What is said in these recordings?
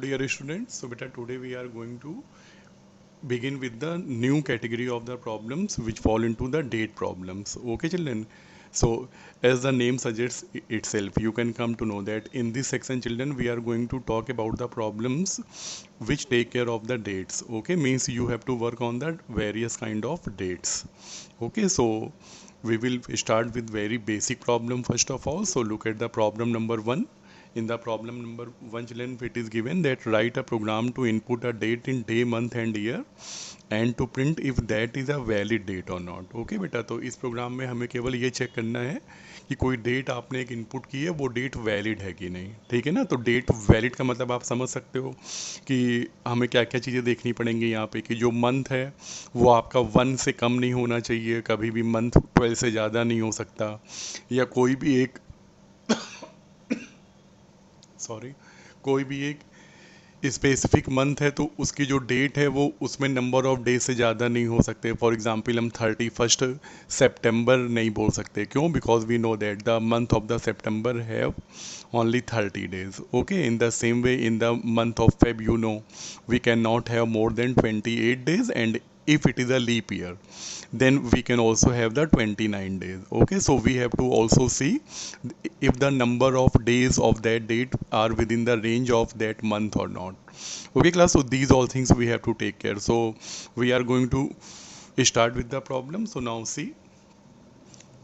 Dear students, so beta today we are going to begin with the new category of the problems which fall into the date problems. Okay, children. So as the name suggests itself, you can come to know that in this section, children, we are going to talk about the problems which take care of the dates. Okay, means you have to work on the various kind of dates. Okay, so we will start with very basic problem first of all. So look at the problem number one. In the problem number one, children, it is given that write a program to input a date in day, month and year and to print if that is a valid date or not. Okay बेटा, तो इस programme में हमें केवल ये check करना है कि कोई डेट आपने एक इनपुट की है वो डेट वैलिड है कि नहीं। ठीक है ना। तो डेट वैलिड का मतलब आप समझ सकते हो कि हमें क्या क्या चीज़ें देखनी पड़ेंगी यहाँ पे कि जो मंथ है वो आपका 1 से कम नहीं होना चाहिए, कभी भी मंथ 12 से ज़्यादा नहीं हो सकता, या कोई भी एक सॉरी कोई भी एक स्पेसिफिक मंथ है तो उसकी जो डेट है वो उसमें नंबर ऑफ डे से ज़्यादा नहीं हो सकते। फॉर एग्जांपल हम 31 सितंबर नहीं बोल सकते। क्यों? Because we know that the month of the September have only 30 days. Okay, in the same way in the month of Feb, you know, we cannot have more than 28 days, and if it is a leap year then we can also have the 29 days. Okay, so we have to also see if the number of days of that date are within the range of that month or not. Okay class, so these all things we have to take care. So we are going to start with the problem. So now see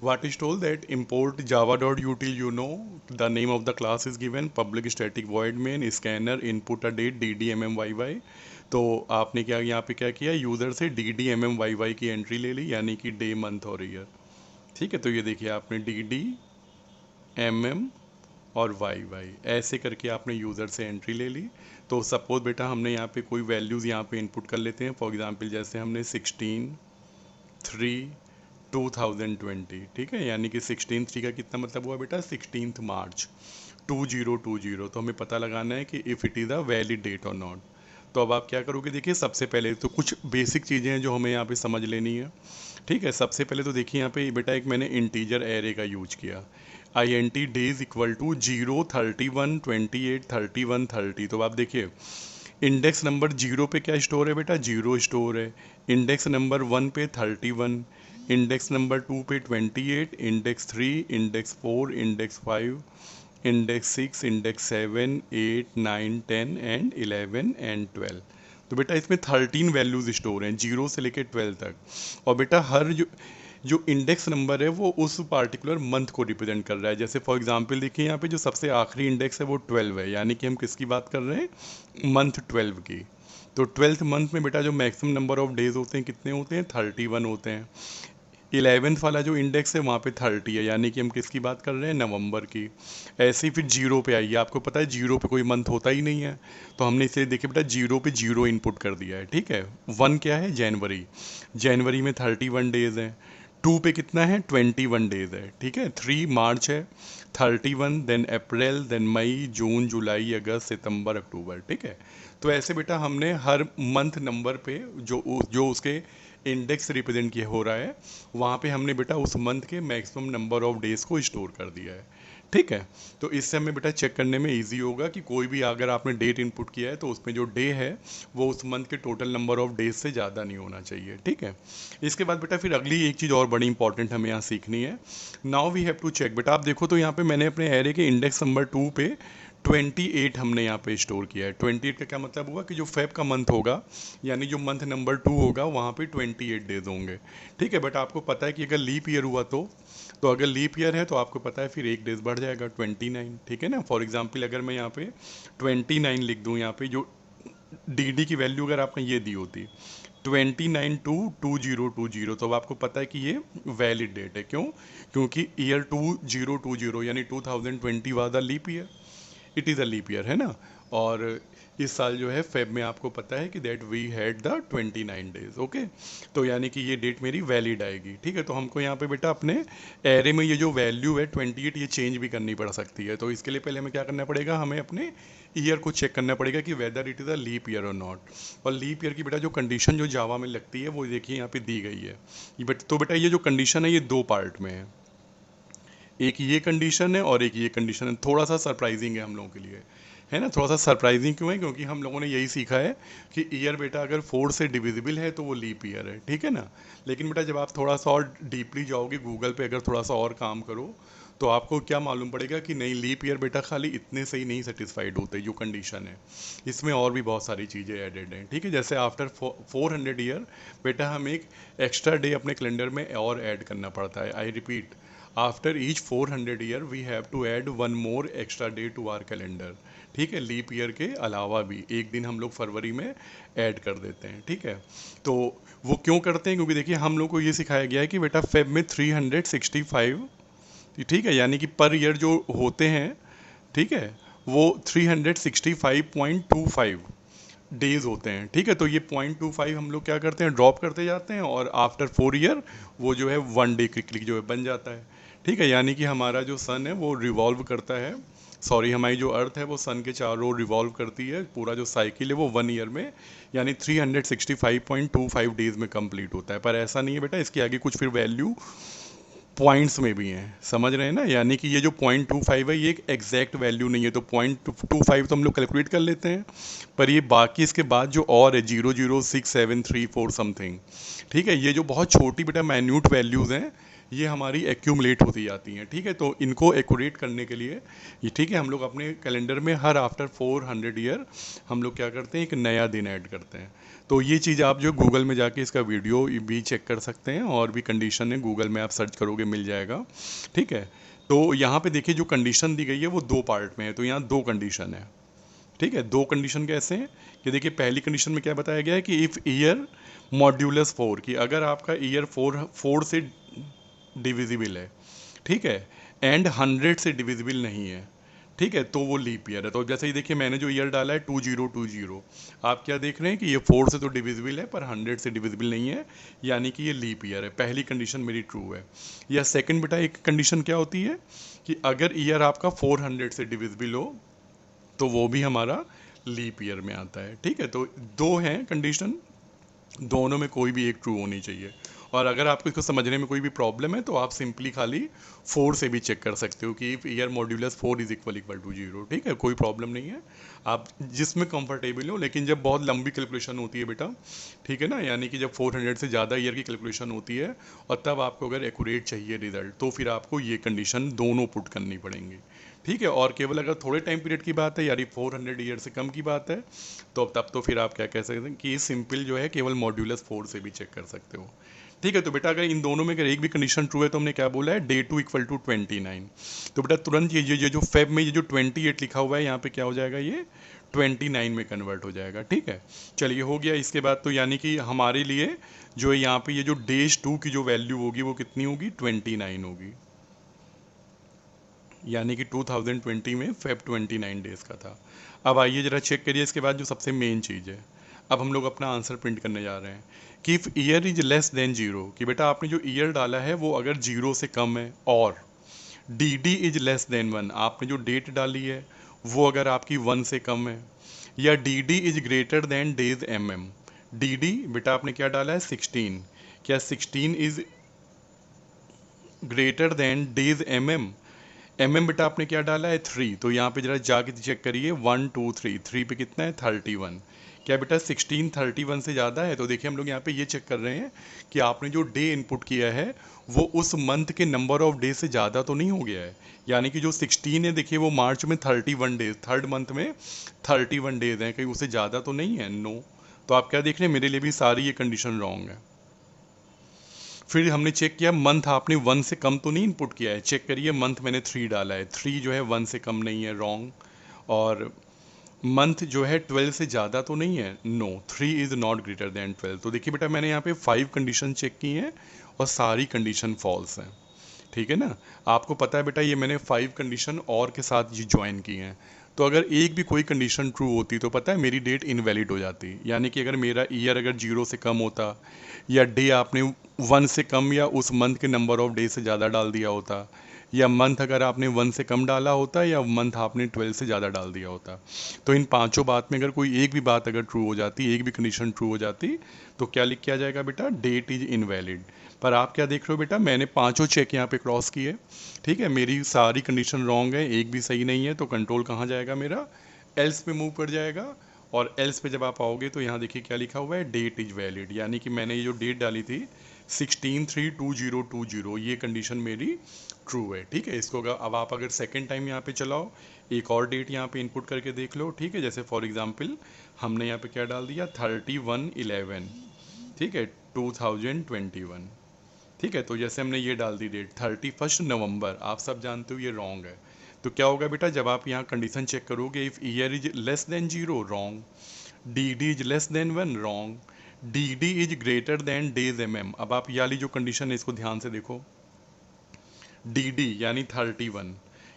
what is told that import java.util, you know, the name of the class is given, public static void main scanner input a date ddmmyy। तो आपने क्या यहाँ पे क्या किया, user से ddmmyy की entry ले ली, यानी कि डे, मंथ और ईयर। ठीक है, तो ये देखिए आपने ddmm और वाई ऐसे करके आपने यूज़र से एंट्री ले ली। तो सपोज बेटा हमने यहाँ पे कोई वैल्यूज़ यहाँ पे इनपुट कर लेते हैं। फॉर एग्जांपल जैसे हमने 16/3/2020, ठीक है, यानी कि 16/3 का कितना मतलब हुआ बेटा, 16 मार्च 2020। तो हमें पता लगाना है कि if it is a valid date और नॉट। तो अब आप क्या करोगे, देखिए सबसे पहले तो कुछ बेसिक चीज़ें हैं जो हमें यहाँ पे समझ लेनी है। ठीक है, सबसे पहले तो देखिए यहाँ पे बेटा एक मैंने इंटीजर एरे का यूज किया, INT डेज इक्वल टू 0, 31, 28, 31, 30। तो आप देखिए इंडेक्स नंबर 0 पे क्या स्टोर है बेटा, 0 स्टोर है। इंडेक्स नंबर 1 पे 31, इंडेक्स नंबर 2 पे 28, index 3, index 4, index 5, index 6, index 7, 8, 9, 10 and 11 and 12। तो बेटा इसमें 13 वैल्यूज स्टोर हैं 0 से लेकर 12 तक। और बेटा हर जो इंडेक्स नंबर है वो उस पार्टिकुलर मंथ को रिप्रेजेंट कर रहा है। जैसे फॉर एग्जांपल देखिए यहाँ पे जो सबसे आखिरी इंडेक्स है वो 12 है, यानी कि हम किसकी बात कर रहे हैं, मंथ 12 की। तो 12th मंथ में बेटा जो मैक्सिमम नंबर ऑफ डेज होते हैं कितने होते हैं, 31 होते हैं। 11th वाला जो इंडेक्स है वहाँ पे 30 है, यानी कि हम किसकी बात कर रहे हैं, नवंबर की। ऐसे ही फिर 0 पे आइए, आपको पता है 0 पे कोई मंथ होता ही नहीं है, तो हमने इसलिए देखिए बेटा 0 पे 0 इनपुट कर दिया है। ठीक है, 1 क्या है, जनवरी, जनवरी में 31 डेज हैं। 2 पे कितना है, 21 डेज है। ठीक है, 3 मार्च है, 31, देन अप्रैल, देन मई, जून, जुलाई, अगस्त, सितंबर, अक्टूबर। ठीक है, तो ऐसे बेटा हमने हर मंथ नंबर पे जो उसके इंडेक्स रिप्रेजेंट किया हो रहा है वहाँ पे हमने बेटा उस मंथ के मैक्सिमम नंबर ऑफ डेज को स्टोर कर दिया है। ठीक है, तो इससे हमें बेटा चेक करने में इजी होगा कि कोई भी अगर आपने डेट इनपुट किया है तो उसमें जो डे है वो उस मंथ के टोटल नंबर ऑफ डेज से ज़्यादा नहीं होना चाहिए। ठीक है, इसके बाद बेटा फिर अगली एक चीज़ और बड़ी इंपॉर्टेंट हमें यहाँ सीखनी है। Now we have to check, बेटा आप देखो तो यहाँ पे मैंने अपने एरे के इंडेक्स नंबर 2 पे 28 हमने यहाँ पे स्टोर किया है। 28 का क्या मतलब हुआ कि जो फेब का मंथ होगा, यानी जो मंथ नंबर 2 होगा वहाँ पे 28 डेज होंगे। ठीक है, बट आपको पता है कि अगर लीप ईयर हुआ तो अगर लीप ईयर है तो आपको पता है फिर एक डेज बढ़ जाएगा 29। ठीक है ना। फॉर एग्जाम्पल अगर मैं यहाँ पे 29 लिख दूँ, यहाँ पे जो डी की वैल्यू अगर आपने ये दी होती 29/2/2020, तो अब आपको पता है कि ये वैलिड डेट है। क्यों? क्योंकि ईयर 2020 यानी 2020 was the leap year, it is a leap year, है ना। और इस साल जो है फेब में आपको पता है कि that we had the 29 days. Okay, तो यानी कि ये डेट मेरी वैलिड आएगी। ठीक है, तो हमको यहाँ पे बेटा अपने एरे में ये जो वैल्यू है 28 ये चेंज भी करनी पड़ सकती है। तो इसके लिए पहले हमें क्या करना पड़ेगा, हमें अपने ईयर को चेक करना पड़ेगा कि whether it is a leap year और नॉट। और लीप ईयर की बेटा जो कंडीशन जो जावा में लगती है वो देखिए यहाँ पे दी गई है। तो बेटा ये जो कंडीशन है ये दो पार्ट में है, एक ये कंडीशन है और एक ये कंडीशन है। थोड़ा सा सरप्राइजिंग है हम लोगों के लिए। है ना। थोड़ा सा सरप्राइजिंग क्यों है, क्योंकि हम लोगों ने यही सीखा है कि ईयर बेटा अगर 4 से डिविजिबल है तो वो लीप ईयर है, ठीक है ना। लेकिन बेटा जब आप थोड़ा सा और डीपली जाओगे गूगल पे, अगर थोड़ा सा और काम करो तो आपको क्या मालूम पड़ेगा कि नहीं, लीप ईयर बेटा खाली इतने से ही नहीं सेटिस्फाइड होते जो कंडीशन है, इसमें और भी बहुत सारी चीज़ें एडेड हैं, ठीक है। जैसे आफ्टर 400 ईयर बेटा हम एक एक्स्ट्रा डे अपने कैलेंडर में और ऐड करना पड़ता है। I repeat, after each 400 year we have to add one more extra day to our calendar, ठीक है। लीप ईयर के अलावा भी एक दिन हम लोग फरवरी में ऐड कर देते हैं, ठीक है। तो वो क्यों करते हैं, क्योंकि देखिए हम लोग को ये सिखाया गया है कि बेटा फेब में 365, ठीक है, यानी कि पर ईयर जो होते हैं, ठीक है, वो 365.25 डेज होते हैं, ठीक है। तो ये 0.25 हम लोग क्या करते हैं, ड्रॉप करते जाते हैं, और आफ्टर 4 ईयर वो जो है 1 डे क्विकली जो है बन जाता है, ठीक है। यानी कि हमारा जो सन है वो रिवॉल्व करता है, सॉरी हमारी जो अर्थ है वो सन के चारों ओर रिवॉल्व करती है, पूरा जो साइकिल है वो 1 ईयर में यानी 365.25 डेज में कंप्लीट होता है। पर ऐसा नहीं है बेटा, इसके आगे कुछ फिर वैल्यू पॉइंट्स में भी हैं, समझ रहे हैं ना। यानी कि ये जो 0.25 है ये एक एग्जैक्ट वैल्यू नहीं है, तो 0.25 तो हम लोग कैलकुलेट कर लेते हैं, पर ये बाकी इसके बाद जो और है 0.06734 समथिंग, ठीक है, ये जो बहुत छोटी बेटा माइन्यूट वैल्यूज़ हैं ये हमारी एक्यूमुलेट होती जाती हैं, ठीक है। तो इनको एक्यूरेट करने के लिए ये, ठीक है, हम लोग अपने कैलेंडर में हर आफ्टर 400 ईयर हम लोग क्या करते हैं, एक नया दिन ऐड करते हैं। तो ये चीज़ आप जो गूगल में जाके इसका वीडियो भी चेक कर सकते हैं, और भी कंडीशन है गूगल में आप सर्च करोगे मिल जाएगा, ठीक है। तो यहाँ पे देखिए जो कंडीशन दी गई है वो 2 पार्ट में है, तो यहाँ 2 कंडीशन है, ठीक है। 2 कंडीशन कैसे हैं कि देखिए पहली कंडीशन में क्या बताया गया है कि इफ़ ईयर मॉड्यूलस 4, कि अगर आपका ईयर 4 से डिविजिबल है, ठीक है, एंड 100 से डिविजिबल नहीं है, ठीक है, तो वो लीप ईयर है। तो जैसे ही देखिए मैंने जो ईयर डाला है 2020, आप क्या देख रहे हैं कि ये 4 से तो डिविजिबल है पर 100 से डिविजिबल नहीं है, यानी कि ये लीप ईयर है। पहली कंडीशन मेरी ट्रू है। या सेकंड बेटा एक कंडीशन क्या होती है कि अगर ईयर आपका 400 से डिविजिबल हो तो वो भी हमारा लीप ईयर में आता है, ठीक है। तो 2 हैं कंडीशन, दोनों में कोई भी एक ट्रू होनी चाहिए। और अगर आपको इसको समझने में कोई भी प्रॉब्लम है तो आप सिंपली खाली 4 से भी चेक कर सकते हो कि if year modulus 4 is equal to 0, ठीक है, कोई प्रॉब्लम नहीं है, आप जिसमें कंफर्टेबल हो। लेकिन जब बहुत लंबी कैलकुलेशन होती है बेटा, ठीक है ना, यानी कि जब 400 से ज़्यादा ईयर की कैलकुलेशन होती है और तब आपको अगर एक्यूरेट चाहिए रिजल्ट, तो फिर आपको ये कंडीशन दोनों पुट करनी पड़ेंगी, ठीक है। और केवल अगर थोड़े टाइम पीरियड की बात है, यानी 400 ईयर से कम की बात है, तो तब तो फिर आप क्या कह सकते हैं कि सिंपल जो है केवल मॉड्यूलस 4 से भी चेक कर सकते हो, ठीक है। तो बेटा अगर इन दोनों में अगर एक भी कंडीशन ट्रू है तो हमने क्या बोला है, डे 2 इक्वल टू 29। तो बेटा तुरंत ये जो फेब में ये जो 28 लिखा हुआ है यहाँ पे क्या हो जाएगा, ये 29 में कन्वर्ट हो जाएगा, ठीक है। चलिए हो गया। इसके बाद तो यानी कि हमारे लिए जो है यहाँ पे ये जो डेज 2 की जो वैल्यू होगी वो कितनी होगी, 29 होगी, यानी कि 2020 में फेब 29 डेज़ का था। अब आइए ज़रा चेक करिए इसके बाद जो सबसे मेन चीज़ है, अब हम लोग अपना आंसर प्रिंट करने जा रहे हैं कि if year is less than 0, कि बेटा आपने जो ईयर डाला है वो अगर 0 से कम है, और D D is less than 1, आपने जो डेट डाली है वो अगर आपकी 1 से कम है, या D D is greater than days M M. D D बेटा आपने क्या डाला है 16, क्या 16 is greater than days M M. M M बेटा आपने क्या डाला है 3, तो यहाँ पे जरा जाके चेक करिए 1 2 3, 3 पे कितना है 31, क्या बेटा 16 31 से ज़्यादा है। तो देखिए हम लोग यहाँ पे ये चेक कर रहे हैं कि आपने जो डे इनपुट किया है वो उस मंथ के नंबर ऑफ डे से ज़्यादा तो नहीं हो गया है, यानी कि जो 16 है देखिए वो मार्च में 31 डेज, थर्ड मंथ में 31 डेज हैं, कहीं उससे ज़्यादा तो नहीं है, नो। तो आप क्या देख रहे हैं, मेरे लिए भी सारी ये कंडीशन रॉन्ग है। फिर हमने चेक किया मंथ आपने 1 से कम तो नहीं इनपुट किया है, चेक करिए मंथ मैंने 3 डाला है, 3 जो है 1 से कम नहीं है, रॉन्ग। और मंथ जो है 12 से ज़्यादा तो नहीं है, no, 3 is not greater than 12। तो देखिए बेटा मैंने यहाँ पे 5 कंडीशन चेक की हैं और सारी कंडीशन फॉल्स हैं, ठीक है ना। आपको पता है बेटा ये मैंने 5 कंडीशन और के साथ ये ज्वाइन की हैं, तो अगर एक भी कोई कंडीशन ट्रू होती तो पता है मेरी डेट इनवैलिड हो जाती, यानी कि अगर मेरा ईयर अगर 0 से कम होता, या डे आपने 1 से कम या उस मंथ के नंबर ऑफ डे से ज़्यादा डाल दिया होता, या मंथ अगर आपने 1 से कम डाला होता, या मंथ आपने 12 से ज़्यादा डाल दिया होता, तो इन पांचों बात में अगर कोई एक भी बात अगर ट्रू हो जाती, एक भी कंडीशन ट्रू हो जाती, तो क्या लिख के आ जाएगा बेटा, डेट इज़ इनवैलिड। पर आप क्या देख रहे हो बेटा, मैंने पांचों चेक यहाँ पे क्रॉस किए, ठीक है, मेरी सारी कंडीशन रॉन्ग है, एक भी सही नहीं है, तो कंट्रोल कहाँ जाएगा मेरा, एल्स पे मूव कर जाएगा, और एल्स पे जब आप आओगे तो यहाँ देखिए क्या लिखा हुआ है, डेट इज वैलिड, यानी कि मैंने ये जो डेट डाली थी 16/3/2020, ये कंडीशन मेरी ट्रू है। ठीक है, इसको अब आप अगर सेकेंड टाइम यहाँ पे चलाओ, एक और डेट यहाँ पे इनपुट करके देख लो। ठीक है, जैसे फॉर एग्जांपल हमने यहाँ पे क्या डाल दिया, 31/11, ठीक है, 2021। ठीक है, तो जैसे हमने ये डाल दी डेट 31 नवंबर, आप सब जानते हो ये रॉन्ग है। तो क्या होगा बेटा, जब आप यहाँ कंडीशन चेक करोगे, if year is less than 0, wrong, D D is less than 1, wrong, D D is greater than days अब आप ये वाली जो कंडीशन है इसको ध्यान से देखो, डी डी यानी 31,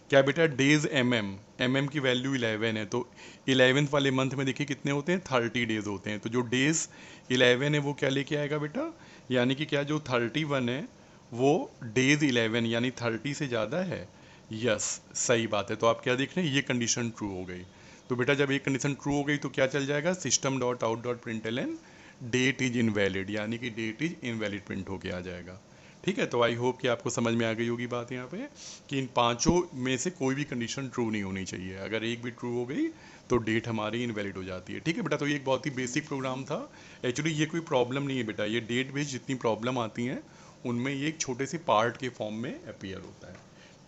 क्या बेटा डेज एम की वैल्यू 11 है, तो 11th वाले मंथ में देखिए कितने होते हैं, 30 डेज होते हैं, तो जो डेज 11 है वो क्या लेके आएगा बेटा, यानी कि क्या जो 31 है वो डेज 11 यानी 30 से ज़्यादा है। यस, सही बात है, तो आप क्या देख रहे हैं, ये कंडीशन ट्रू हो गई। तो बेटा जब ये कंडीशन ट्रू हो गई तो क्या चल जाएगा, system dot out dot println date is invalid, यानी कि डेट इज इनवैलिड प्रिंट होके आ जाएगा। ठीक है, तो आई होप कि आपको समझ में आ गई होगी बात यहाँ पे, कि इन पांचों में से कोई भी कंडीशन ट्रू नहीं होनी चाहिए, अगर एक भी ट्रू हो गई तो डेट हमारी इनवैलिड हो जाती है। ठीक है बेटा, तो ये एक बहुत ही बेसिक प्रोग्राम था। एक्चुअली ये कोई प्रॉब्लम नहीं है बेटा, ये डेट बेस्ड जितनी प्रॉब्लम आती हैं उनमें ये एक छोटे से पार्ट के फॉर्म में अपीयर होता है।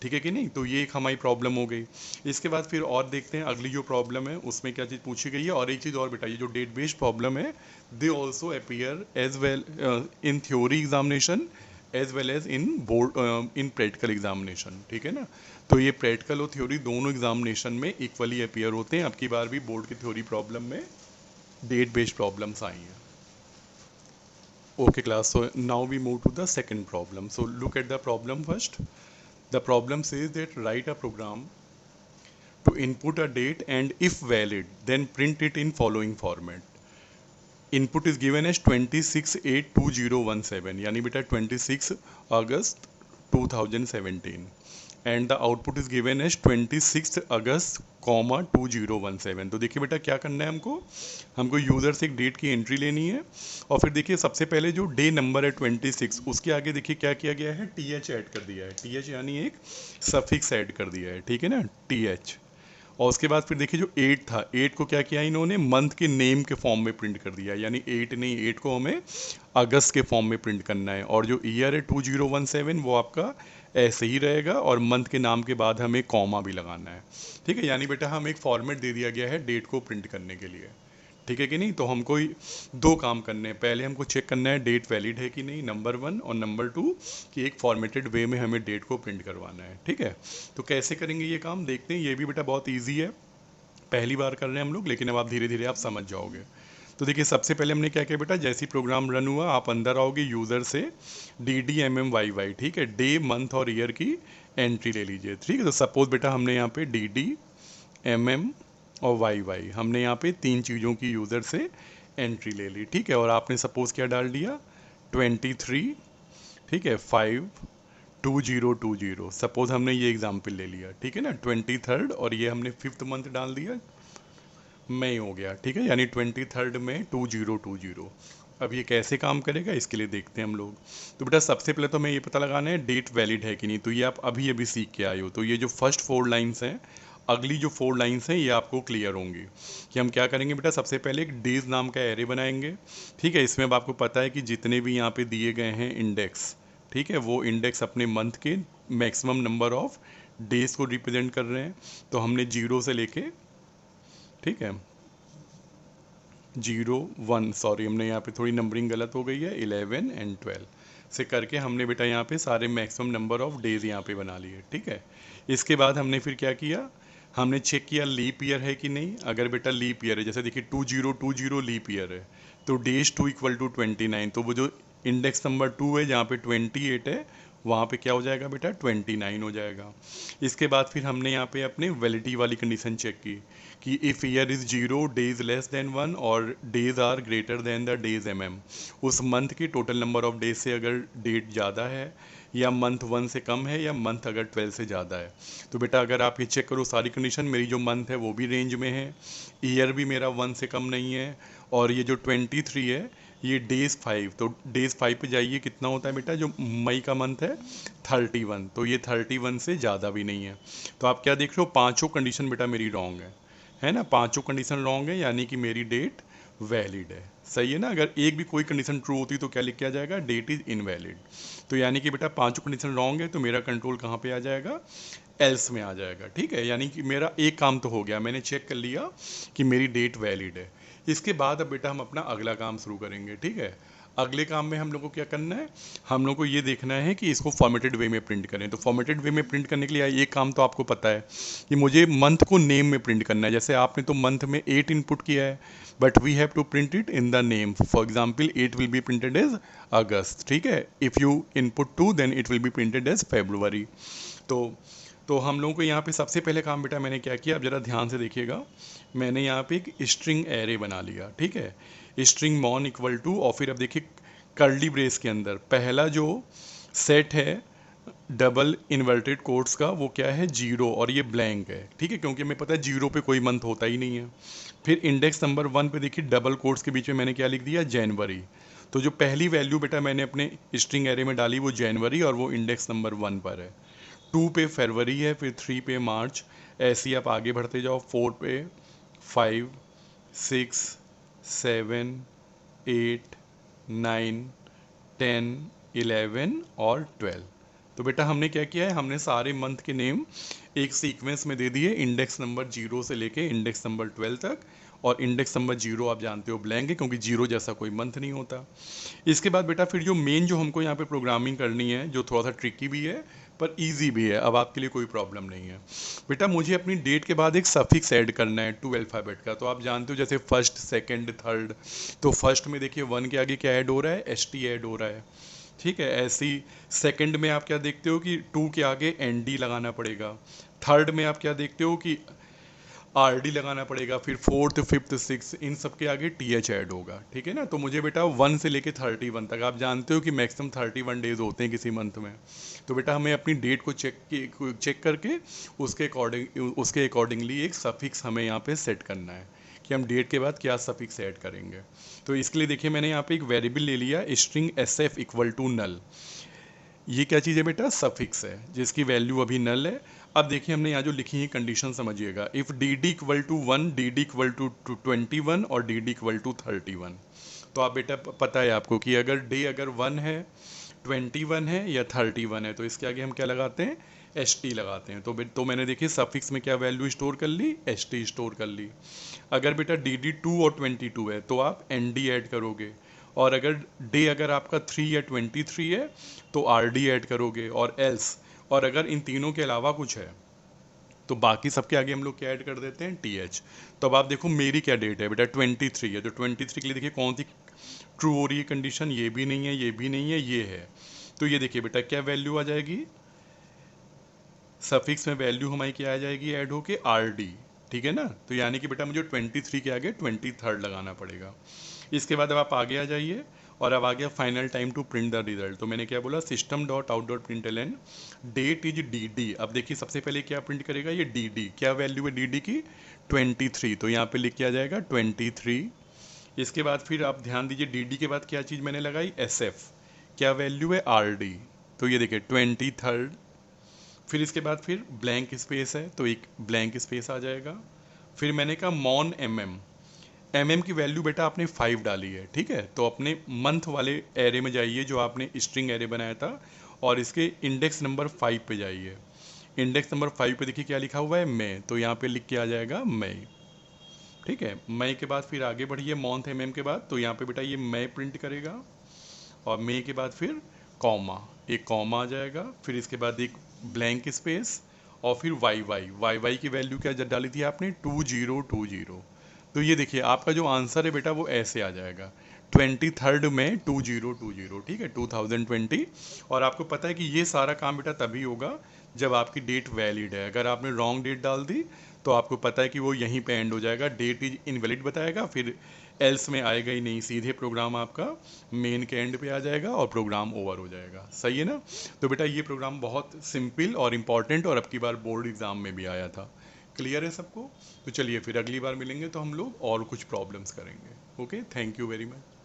ठीक है कि नहीं, तो ये एक हमारी प्रॉब्लम हो गई। इसके बाद फिर और देखते हैं अगली जो प्रॉब्लम है उसमें क्या चीज़ पूछी गई है, और एक चीज़ और बेटा, ये जो डेट बेस्ड प्रॉब्लम है they also appear as well in theory examination as well as in board in practical examination. ठीक है ना, तो ये प्रैक्टिकल और थ्योरी दोनों एग्जामिनेशन में इक्वली अपीयर होते हैं। अब की बार भी बोर्ड की थ्योरी प्रॉब्लम में डेट बेस्ड प्रॉब्लम्स आई हैं। Okay class, so now we move to the second problem. So look at the problem first. The problem says that write a program to input a date and if valid then print it in following format. Input is given as 26/8/2017, यानी बेटा 26 अगस्त 2017, and the output is given as 26 अगस्त 2017। तो देखिए बेटा क्या करना है हमको user से एक डेट की एंट्री लेनी है, और फिर देखिए सबसे पहले जो डे नंबर है 26, उसके आगे देखिए क्या किया गया है, टी एच ऐड कर दिया है, टी एच यानी एक सफिक्स ऐड कर दिया है। ठीक है ना, टी एच। और उसके बाद फिर देखिए जो 8 था, 8 को क्या किया इन्होंने, मंथ के नेम के फॉर्म में प्रिंट कर दिया, यानी 8 नहीं, 8 को हमें अगस्त के फॉर्म में प्रिंट करना है, और जो ईयर है 2017 वो आपका ऐसे ही रहेगा, और मंथ के नाम के बाद हमें कॉमा भी लगाना है। ठीक है, यानी बेटा हम एक फॉर्मेट दे दिया गया है डेट को प्रिंट करने के लिए। ठीक है कि नहीं, तो हमको दो काम करने हैं, पहले हमको चेक करना है डेट वैलिड है कि नहीं, नंबर 1, और नंबर 2 कि एक फॉर्मेटेड वे में हमें डेट को प्रिंट करवाना है। ठीक है, तो कैसे करेंगे ये काम देखते हैं, ये भी बेटा बहुत ईजी है, पहली बार कर रहे हैं हम लोग, लेकिन अब आप धीरे धीरे आप समझ जाओगे। तो देखिए सबसे पहले हमने क्या किया बेटा, जैसे ही प्रोग्राम रन हुआ आप अंदर आओगे यूज़र से DDMMYY, ठीक है, डे मंथ और ईयर की एंट्री ले लीजिए। ठीक है, तो सपोज बेटा हमने यहाँ पे DDMM और YY हमने यहाँ पे 3 चीज़ों की यूज़र से एंट्री ले ली। ठीक है, और आपने सपोज क्या डाल दिया, 23, ठीक है, 5/2020, सपोज हमने ये एग्जाम्पल ले लिया। ठीक है ना, 23rd, और ये हमने 5th मंथ डाल दिया, मई हो गया। ठीक है, यानी 23rd मई 2020। अब ये कैसे काम करेगा इसके लिए देखते हैं हम लोग। तो बेटा सबसे पहले तो हमें ये पता लगाना है डेट वैलिड है कि नहीं, तो ये आप अभी अभी सीख के आए हो, तो ये जो फर्स्ट 4 लाइन्स हैं, अगली जो 4 लाइन्स हैं ये आपको क्लियर होंगी कि हम क्या करेंगे बेटा। सबसे पहले एक डेज नाम का एरे बनाएंगे। ठीक है, इसमें अब आपको पता है कि जितने भी यहाँ पे दिए गए हैं इंडेक्स, ठीक है, वो इंडेक्स अपने मंथ के मैक्सिमम नंबर ऑफ डेज को रिप्रेजेंट कर रहे हैं। तो हमने 0 से लेके, ठीक है, 0 1, सॉरी हमने यहाँ पे थोड़ी नंबरिंग गलत हो गई है, 11 एंड 12 से करके हमने बेटा यहाँ पे सारे मैक्सिमम नंबर ऑफ डेज यहाँ पे बना लिए। ठीक है, इसके बाद हमने फिर क्या किया, हमने चेक किया लीप ईयर है कि नहीं। अगर बेटा लीप ईयर है, जैसे देखिए 2020 लीप ईयर है, तो डेज 2 = 29, तो वो जो इंडेक्स नंबर 2 है जहाँ पे 28 है, वहाँ पे क्या हो जाएगा बेटा, 29 हो जाएगा। इसके बाद फिर हमने यहाँ पे अपने वैलिडिटी वाली कंडीशन चेक की कि if year is 0, days less than 1 और days are greater than the days उस मंथ की टोटल नंबर ऑफ डेज से अगर डेट ज़्यादा है, या मंथ 1 से कम है, या मंथ अगर 12 से ज़्यादा है। तो बेटा अगर आप ये चेक करो सारी कंडीशन, मेरी जो मंथ है वो भी रेंज में है, ईयर भी मेरा 1 से कम नहीं है, और ये जो 23 है ये डेज 5, तो डेज 5 पे जाइए, कितना होता है बेटा, जो मई का मंथ है 31, तो ये 31 से ज़्यादा भी नहीं है। तो आप क्या देख रहे हो, पांचों कंडीशन बेटा मेरी रॉन्ग है। है ना, पांचों कंडीशन रॉन्ग है, यानी कि मेरी डेट वैलिड है। सही है ना, अगर एक भी कोई कंडीशन ट्रू होती तो क्या लिख के आ जाएगा, डेट इज इनवैलिड। तो यानी कि बेटा पांचों कंडीशन रॉन्ग है, तो मेरा कंट्रोल कहाँ पे आ जाएगा, एल्स में आ जाएगा। ठीक है, यानी कि मेरा एक काम तो हो गया, मैंने चेक कर लिया कि मेरी डेट वैलिड है। इसके बाद अब बेटा हम अपना अगला काम शुरू करेंगे। ठीक है, अगले काम में हम लोग को क्या करना है, हम लोग को ये देखना है कि इसको फॉर्मेटेड वे में प्रिंट करें। तो फॉर्मेटेड वे में प्रिंट करने के लिए एक काम तो आपको पता है कि मुझे मंथ को नेम में प्रिंट करना है। जैसे आपने तो मंथ में 8 इनपुट किया है, but we have to print it in the name. For example 8 will be printed as August. ठीक है, if you input 2 then it will be printed as February. तो हम लोगों को यहाँ पे सबसे पहले काम बेटा मैंने क्या किया, अब ज़रा ध्यान से देखिएगा। मैंने यहाँ पे एक स्ट्रिंग एरे बना लिया। ठीक है, स्ट्रिंग मॉन इक्वल टू, और फिर अब देखिए कर्ली ब्रेस के अंदर पहला जो सेट है डबल इन्वर्टेड कोट्स का, वो क्या है, जीरो, और ये ब्लैंक है। ठीक है, क्योंकि हमें पता है जीरो पे कोई मंथ होता ही नहीं है। फिर इंडेक्स नंबर 1 पे देखिए डबल कोट्स के बीच में मैंने क्या लिख दिया, जनवरी। तो जो पहली वैल्यू बेटा मैंने अपने स्ट्रिंग एरे में डाली वो जनवरी, और वो इंडेक्स नंबर 1 पर है। 2 पे फरवरी है, फिर 3 पे मार्च, ऐसे ही आप आगे बढ़ते जाओ। 4 पे 5, 6, 7, 8, 9, 10, 11 और 12। तो बेटा हमने क्या किया है, हमने सारे मंथ के नेम एक सीक्वेंस में दे दिए, इंडेक्स नंबर 0 से लेके इंडेक्स नंबर 12 तक। और इंडेक्स नंबर 0 आप जानते हो ब्लैंक है, क्योंकि जीरो जैसा कोई मंथ नहीं होता। इसके बाद बेटा फिर जो मेन जो हमको यहाँ पे प्रोग्रामिंग करनी है, जो थोड़ा सा ट्रिकी भी है पर इजी भी है, अब आपके लिए कोई प्रॉब्लम नहीं है। बेटा मुझे अपनी डेट के बाद एक सफिक्स ऐड करना है 2 अल्फ़ाबेट का। तो आप जानते हो जैसे फर्स्ट, सेकंड, थर्ड, तो फर्स्ट में देखिए 1 के आगे क्या ऐड हो रहा है, ST ऐड हो रहा है। ठीक है, ऐसे ही सेकंड में आप क्या देखते हो कि 2 के आगे ND लगाना पड़ेगा। थर्ड में आप क्या देखते हो कि RD लगाना पड़ेगा। फिर फोर्थ, फिफ्थ, सिक्स, इन सब के आगे TH ऐड होगा। ठीक है ना, तो मुझे बेटा 1 से लेके 31 तक, आप जानते हो कि मैक्सिमम 31 डेज होते हैं किसी मंथ में। तो बेटा हमें अपनी डेट को चेक करके उसके अकॉर्डिंगली एक सफिक्स हमें यहाँ पे सेट करना है कि हम डेट के बाद क्या सफिक्स ऐड करेंगे। तो इसके लिए देखिए मैंने यहाँ पे एक वेरिएबल ले लिया, string SF equal to null. ये क्या चीज़ है बेटा, सफिक्स है जिसकी वैल्यू अभी नल है। अब देखिए हमने यहाँ जो लिखी है कंडीशन समझिएगा, if DD equal to 1, DD equal to 21 और DD इक्वल टू 31। तो आप बेटा पता है आपको कि अगर डे अगर 1 है, 21 है या 31 है, तो इसके आगे हम क्या लगाते हैं, ST लगाते हैं। तो मैंने देखिए सफिक्स में क्या वैल्यू स्टोर कर ली, ST स्टोर कर ली। अगर बेटा DD 2 और 22 है तो आप ND ऐड करोगे, और अगर डे अगर आपका 3 या 23 है तो RD ऐड करोगे, और एल्स, और अगर इन तीनों के अलावा कुछ है तो बाकी सबके आगे हम लोग क्या ऐड कर देते हैं, TH। तो अब आप देखो मेरी क्या डेट है बेटा, 23 है। तो 23 के लिए देखिए कौन सी ट्रू हो रही है कंडीशन, ये भी नहीं है, ये भी नहीं है, ये है। तो ये देखिए बेटा क्या वैल्यू आ जाएगी, सफिक्स में वैल्यू हमारी क्या आ जाएगी, ऐड होके RD। ठीक है ना, तो यानी कि बेटा मुझे 23 के आगे 23 लगाना पड़ेगा। इसके बाद अब आप आगे आ जाइए, और अब आ गया final time to print the result. तो मैंने क्या बोला, system dot out dot println date is DD। अब देखिए सबसे पहले क्या प्रिंट करेगा, ये DD, क्या वैल्यू है DD की, 23। तो यहाँ पे लिख के आ जाएगा 23। इसके बाद फिर आप ध्यान दीजिए DD के बाद क्या चीज़ मैंने लगाई, SF, क्या वैल्यू है, RD। तो ये देखिए 23। फिर इसके बाद फिर ब्लैंक स्पेस है तो एक ब्लैंक स्पेस आ जाएगा। फिर मैंने कहा मॉन MM की वैल्यू बेटा आपने 5 डाली है। ठीक है, तो अपने मंथ वाले एरे में जाइए जो आपने स्ट्रिंग एरे बनाया था, और इसके इंडेक्स नंबर 5 पे जाइए। इंडेक्स नंबर 5 पे देखिए क्या लिखा हुआ है, मई। तो यहाँ पे लिख के आ जाएगा मई। ठीक है, मई के बाद फिर आगे बढ़िए मंथ MM के बाद, तो यहाँ पे बेटा ये मई प्रिंट करेगा, और मई के बाद फिर कॉमा, एक कॉमा आ जाएगा। फिर इसके बाद एक ब्लैंक स्पेस, और फिर वाई की वैल्यू क्या डाली थी आपने, 2020। तो ये देखिए आपका जो आंसर है बेटा वो ऐसे आ जाएगा, 23 में 2020। ठीक है, 2020। और आपको पता है कि ये सारा काम बेटा तभी होगा जब आपकी डेट वैलिड है। अगर आपने रॉन्ग डेट डाल दी तो आपको पता है कि वो यहीं पे एंड हो जाएगा, डेट इज इनवैलिड बताएगा, फिर एल्स में आएगा ही नहीं, सीधे प्रोग्राम आपका मेन के एंड पे आ जाएगा और प्रोग्राम ओवर हो जाएगा। सही है ना, तो बेटा ये प्रोग्राम बहुत सिंपल और इम्पॉर्टेंट, और अब की बार बोर्ड एग्जाम में भी आया था। क्लियर है सबको, तो चलिए फिर अगली बार मिलेंगे तो हम लोग और कुछ प्रॉब्लम्स करेंगे। Okay, thank you very much.